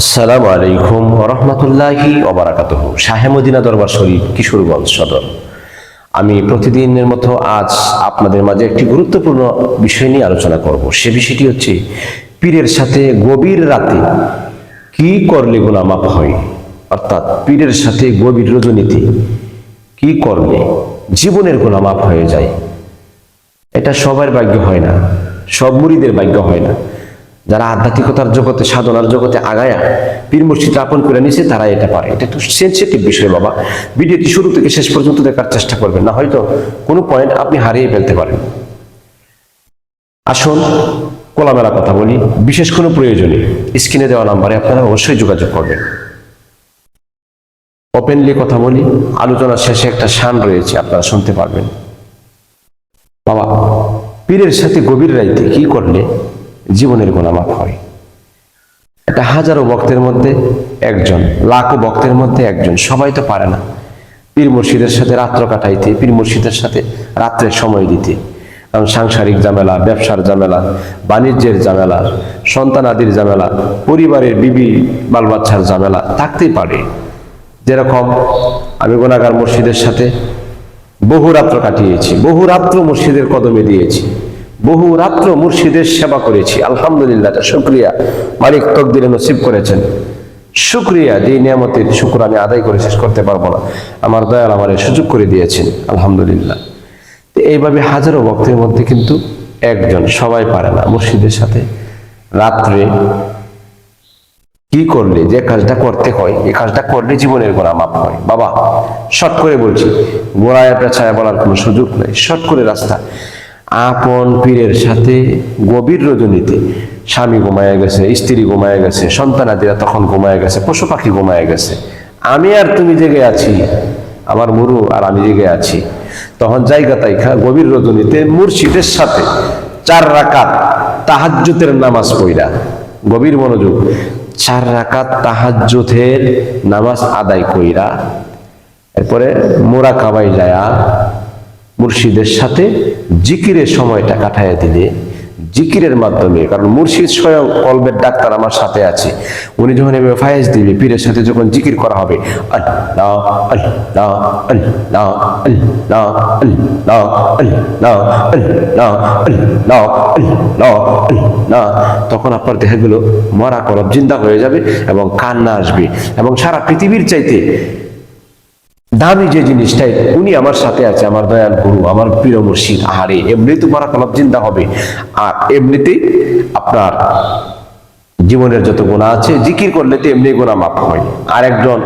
আসসালামু আলাইকুম ওয়া রাহমাতুল্লাহি ওয়া বারাকাতুহু। শাহে মদিনা দরবার শরীফ, কিশোরগঞ্জ সদর। আমি প্রতিদিনের মতো আজ আপনাদের মাঝে একটি গুরুত্বপূর্ণ বিষয় নিয়ে আলোচনা করব। সে বিষয়টি হচ্ছে পীরের সাথে গভীর রাতে কি করলে গুনাহ মাফ হয়, অর্থাৎ পীরের সাথে গভীর রজনীতে কি করলে জীবনের গুনাহ মাফ হয়ে যায়। এটা সবার ভাগ্য হয় না, সব মুরিদের ভাগ্য হয় না। যারা আধ্যাত্মিকতার জগতে, সাধনার জগতে আগায়া পীর মুর্শিদ আপন করে নিছে, তারা এটা পারে। এটা একটু সেনসিটিভ বিষয় বাবা। ভিডিওটি শুরু থেকে শেষ পর্যন্ত দেখার চেষ্টা করবেন, না হয়তো কোনো পয়েন্ট আপনি হারিয়ে ফেলতে পারেন। আসুন খোলামেলা কথা বলি, বিশেষ কোনো প্রয়োজনে স্ক্রিনে দেওয়া নাম্বারে আপনারা অবশ্যই যোগাযোগ করবেন। ওপেনলি কথা বলি, আলোচনার শেষে একটা শান রয়েছে, আপনারা শুনতে পারবেন। বাবা, পীরের সাথে গভীর রাইতে কি করলে জীবনের গুনাহ মাফ হয়? এটা হাজারো ভক্তের মধ্যে একজন, লাখো ভক্তের মধ্যে একজন। সবাই তো পারে না পীর মুর্শিদের সাথে রাত্র কাটাইতে, পীর মুর্শিদের সাথে রাত্রের সময় দিতে। কারণ সাংসারিক ঝামেলা, ব্যবসার ঝামেলা, বাণিজ্যের ঝামেলা, সন্তানাদির ঝামেলা, পরিবারের বিবি বাল বাচ্চার ঝামেলা থাকতেই পারে। যেরকম আমি গুনাহগার মুর্শিদের সাথে বহু রাত্র কাটিয়েছি, বহু রাত্র মুর্শিদের কদমে দিয়েছি, বহু রাত্র মুর্শিদের সেবা করেছি। আলহামদুলিল্লাহ, শুকরিয়া। মালিক তকদিরে নসিব করেছেন, শুকরিয়া। যে নিয়ামতের শুকর আমি আদায় করে শেষ করতে পারবো না, আমার দয়াল আমার সুযোগ করে দিয়েছেন, আলহামদুলিল্লাহ। এইভাবে হাজারো ভক্তের মধ্যে কিন্তু একজন, সবাই পারে না মুর্শিদের সাথে রাত্রে কি করলে, যে কাজটা করতে হয়, এই কাজটা করলে জীবনের গুনাহ মাফ হয়। বাবা, শর্ট করে বলছি, গোড়ায় পেছায় বলার কোনো সুযোগ নেই, শর্ট করে রাস্তা। আপন পীরের সাথে গভীর রজনীতে স্বামী ঘুমায় গেছে, স্ত্রী ঘুমায় গেছে, সন্তানাদিরা তখন ঘুমায় গেছে, পশু পাখি ঘুমায় গেছে, আমি আর তুমি জেগে আছি, আমার মুরু আর আমি জেগে আছি। তখন জায়গা তাইখা গভীর রজনীতে মুর্শিদের সাথে 4 রাকাত তাহাজ্জুদের নামাজ পড়া, গভীর মনোযোগ, 4 রাকাত তাহাজ্জুদের নামাজ আদায় কইরা এরপরে মুরাকাবায় যায়া মুর্শিদের সাথে জিকিরের সময়টা কাটাইয়া দিলে, জিকিরের মাধ্যমে, কারণ মুর্শিদ স্বয়ং কলবের ডাক্তার আমার সাথে আছে, উনি যখন এভাবে ফায়েজ দিবে, পীরের সাথে যখন জিকির করা হবে, আল্লাহ আল্লাহ আল্লাহ আল্লাহ আল্লাহ আল্লাহ আল্লাহ আল্লাহ আল্লাহ আল্লাহ, তখন আপনার দেহগুলো মরা কলব জিন্দা হয়ে যাবে এবং কান্না আসবে, এবং সারা পৃথিবীর চাইতে দামি যে জিনিসটাই, উনি আমার সাথে আছে, আমার দয়াল গুরু, আমার প্রিয় মুর্শিদ। আহারে, এমনি তো মরা কলব জিন্দা হবে, আর এমনিতেই আপনার জীবনের যত গুনাহ আছে, জিকির করলে তো এমনি গুনাহ মাফ হয়। আর একজন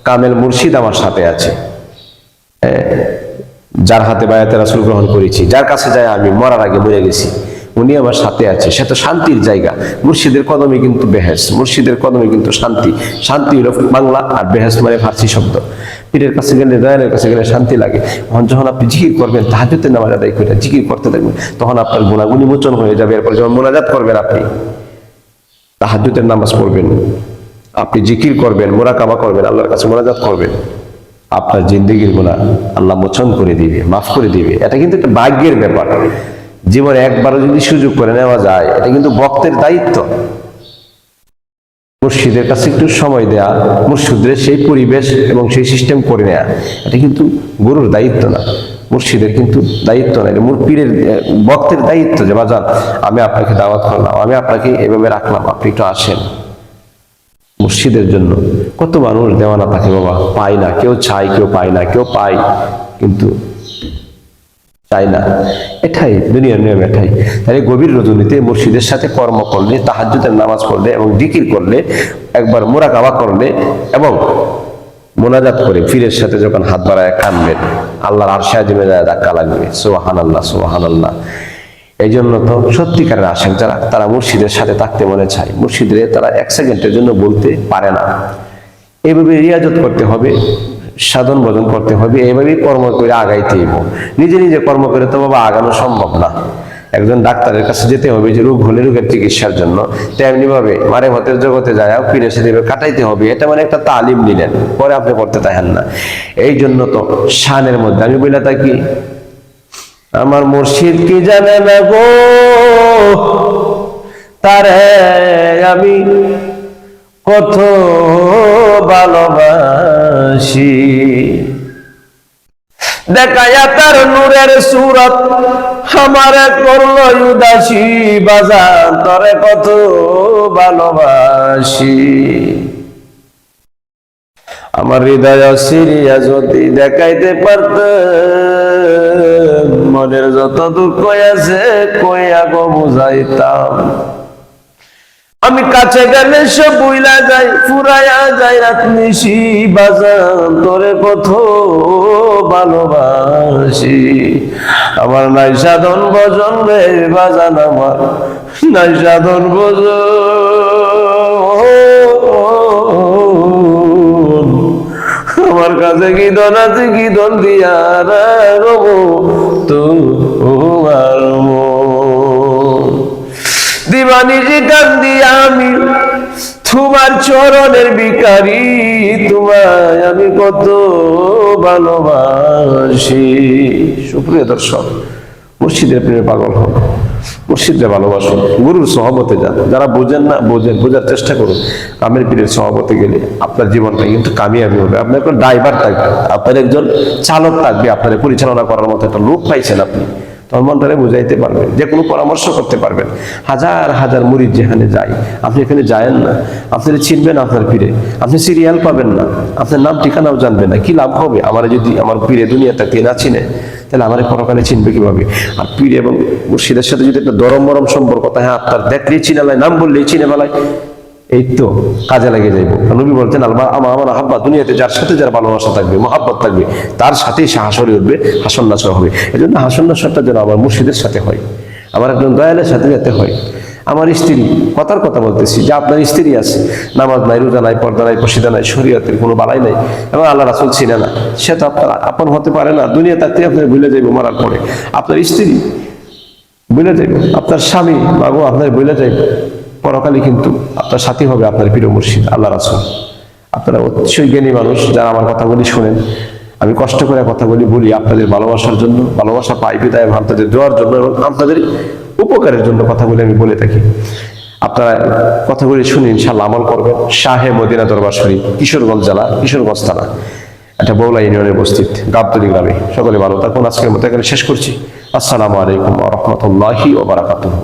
কামেল মুর্শিদ আমার সাথে আছে, যার হাতে বায়াতে রাসূল গ্রহণ করেছি, যার কাছে যায় আমি মরার আগে মরে গেছি, উনি আমার সাথে আছে। সে তো শান্তির জায়গা। মুর্শিদের কদমে কিন্তু বেহেশত, মুর্শিদের কদমে কিন্তু শান্তি। শান্তি হলো বাংলা, আর বেহেশত মানে ফার্সি শব্দ। পীরের কাছে গেলে, দয়ালের কাছে গেলে শান্তি লাগে। যখন আপনি জিকির করবেন, তাহাজ্জুদের নামাজ আদায় করে জিকির করতে থাকবেন, তখন আপনার গুনাহগুলি মোচন হয়ে যাবে। এরপর যখন মোনাজাত করবেন, আপনি তাহাজ্জুদের নামাজ পড়বেন, আপনি জিকির করবেন, মুরাকাবা করবেন, আল্লাহর কাছে মোনাজাত করবেন, আপনার জিন্দেগির গুনাহ আল্লাহ মোচন করে দিবে, মাফ করে দিবে। এটা কিন্তু একটা ভাগ্যের ব্যাপার। জীবনে একবারও যদি সুযোগ করে নেওয়া যায়, এটা কিন্তু ভক্তের দায়িত্ব। মুর্শিদের কাছে একটু সময় দেয়া, মুর্শিদের সেই পরিবেশ এবং সেই সিস্টেম করে নেয়া, এটা কিন্তু গুরুর দায়িত্ব না, মুর্শিদের কিন্তু দায়িত্ব না, এটা পীরের ভক্তের দায়িত্ব। যে বাজান, আমি আপনাকে দাওয়াত করলাম, আমি আপনাকে এভাবে রাখলাম, আপনি একটু আসেন। মুর্শিদের জন্য কত মানুষ দেওয়ানা থাকে বাবা, পায় না, কেউ চায়, কেউ পায় না, কেউ পায় কিন্তু চাই না। এটাই দুনিয়ার নিয়ম, এটাই। তাই গভীর রজনীতে মুর্শিদের সাথে কর্ম করলে, তাহাজ্জুদের নামাজ পড়লে এবং জিকির করলে, একবার মুরাকাবা করলে এবং মোনাজাত করে পীরের সাথে যখন হাত বাড়ায় কানবেন, আল্লাহর আরশে আজিমে যায় ধাক্কা লাগবে। সুবহানাল্লাহ, সুবহানাল্লাহ। এই জন্য তো সত্যিকারের আশেক যারা, তারা মুর্শিদের সাথে থাকতে মনে চায়, মুর্শিদের তারা 1 সেকেন্ডের জন্য বলতে পারে না। এইভাবে রিয়াজত করতে হবে, সাধন ভজন করতে হবে, এইভাবেই কর্ম করে আগাইতে হইব। নিজে নিজে কর্ম করে তো বাবা আগানো সম্ভব না। একজন ডাক্তারের কাছে যেতে হবে, যে রোগ হলে রোগের চিকিৎসার জন্য, তেমনি ভাবে মারেফতের জগতে যায় পীরের সাথে কাটাইতে হবে। এটা মানে একটা তালিম নিলেন, পরে আপনি করতে চাহেন না। এই জন্য তো শানের মধ্যে আমি বলে থাকি, আমার মুর্শিদ কি জানে না গো, তারে আমি কত ভালোবাসি। দেখায়া তার নূরের সুরত আমারে করলো উদাসী, বাজান তরে কত ভালোবাসি। আমার হৃদয় সিরিয়া যদি দেখাইতে পারতাম, মনের যত দুঃখ আছে কইয়া গো বুঝাইতাম। আমি কাছে গেলে সব বুইলা যাই, ফুরাইয়া যাই রাত নিশি, বাজান তোরে কত ভালোবাসি। আমার নাই সাধন ভজন রে বাজান, আমার নাই সাধন ভজন। আমার কাছে কি ধন আছে, কি ধন দিয়া রবো তোমার মন। দিবানিজি কান্দি আমি তোমার চরণের ভিখারি, তোমায় আমি কত ভালোবাসি। সুপ্রিয় দর্শক, মুর্শিদের প্রেমে পাগল হন, মুর্শিদরে ভালোবাসুন, গুরুর সহবতে যান। যারা বোঝেন না, বোঝার চেষ্টা করুন। কামের পীরের সহবতে গেলে আপনার জীবনটা কিন্তু কামিয়াবি হবে। আপনার একজন ড্রাইভার থাকবে, আপনার একজন চালক থাকবে, আপনার পরিচালনা করার মতো একটা লোক পাইছেন আপনি, তোমার মনটারে বুঝাইতে পারবেন, যে কোনো পরামর্শ করতে পারবেন। হাজার হাজার মুরিদ যেখানে যায়, আপনি এখানে যায়েন না, আপনারা চিনবেন আপনার পীরে, আপনি সিরিয়াল পাবেন না, আপনার নাম ঠিকানাও জানবেন না। কি লাভ হবে আমার যদি আমার পীরে দুনিয়াতে কে না চিনে, তাহলে আমার পরকালে চিনবে কিভাবে? আর পীর এবং মুর্শিদের সাথে যদি একটা দরম মরম সম্পর্ক, হ্যাঁ আপনার দেখলেই চিনালায়, নাম বললেই চিনে বেলায়, এই তো কাজে লাগে যাইব। নবী বলতেন আমার হাব্বা, দুনিয়াতে যার সাথে যার ভালোবাসা থাকবে, মহাব্বত থাকবে, তার সাথেই সে হাসরে উঠবে, হাসন নাসর হবে। এই জন্য হাসন নাসরটা যেন আমার মুর্শিদের সাথে হয়, আমার একজন দয়ালের সাথে যেতে হয়। আমার স্ত্রী, কথার কথা বলতেছি, যে আপনার স্ত্রী আছে, নামাজ নাই, রোজা নাই, পর্দা নাই, পশিদা নাই, শরীয়তের কোনো বালাই নাই, এবং আল্লাহ রাসূল চিনে না, সে তো আপনার আপন হতে পারে না। দুনিয়া থাকতে আপনার ভুলে যাইব, মারার পরে আপনার স্ত্রী ভুলে যাইব, আপনার স্বামী বাবু আপনার ভুলে যাইব, পরকালে কিন্তু আপনার সাথী হবে আপনার প্রিয় মুর্শিদ আল্লাহ রাসূল। আপনারা অতিশয় জ্ঞানী মানুষ, যারা আমার কথাগুলি শোনেন। আমি কষ্ট করে কথাগুলি বলি আপনাদের ভালোবাসার জন্য, ভালোবাসা পাই বিদায় আপনাদের দোয়ার জন্য, এবং আপনাদের উপকারের জন্য কথাগুলি আমি বলে থাকি। আপনারা কথাগুলি শুনে ইনশাআল্লাহ আমল করবেন। শাহে মদিনা দরবার শরীফ, কিশোরগঞ্জ জেলা, কিশোরগঞ্জ থানা, এটা বৌলা ইউনিয়নে উপস্থিত, গাবতলী গ্রামে। সকলে ভালো থাকুন। আজকের মতো এখানে শেষ করছি। আসসালামু আলাইকুম ওয়া রাহমাতুল্লাহি ওয়া বারাকাতুহু।